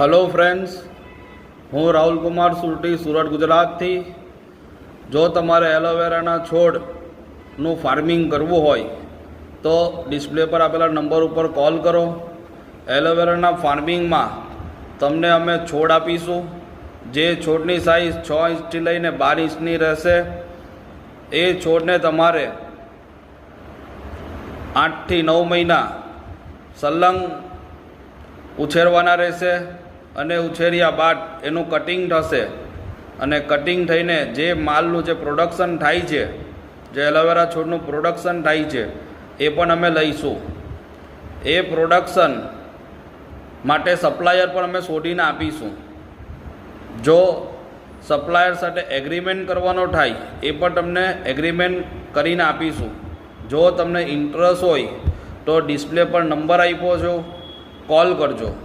Hello friends, हूँ राहुल कुमार सुरती सूरत गुजरात थी। जो तमारे एलोवेराना छोड़નું फार्मिंग करवू होय तो डिस्प्ले पर आपेला नंबर पर कॉल करो। एलोवेराना फार्मिंग में तमने अमे छोड़ आपीशुं जे छोड़नी साइज 6 इंचथी लईने 12 इंचनी रहेशे। ए छोड़ने तमारे 8 થી 9 महीना सलंग उछेरवाना रहेशे અને ઉછેર્યા બાદ એનું કટિંગ થશે અને કટિંગ થઈને જે માલનું જે પ્રોડક્શન થાય છે, જે એલોવેરા છોડનું પ્રોડક્શન થાય છે એ પણ અમે લઈશું। એ પ્રોડક્શન માટે સપ્લાયર પણ અમે શોધીને આપીશું। જો સપ્લાયર સાથે એગ્રીમેન્ટ કરવાનો થાય એ પણ તમને એગ્રીમેન્ટ કરીને આપીશું। જો તમને ઇન્ટરેસ્ટ હોય તો ડિસ્પ્લે પર નંબર આપ્યો છે, કॉल કરજો।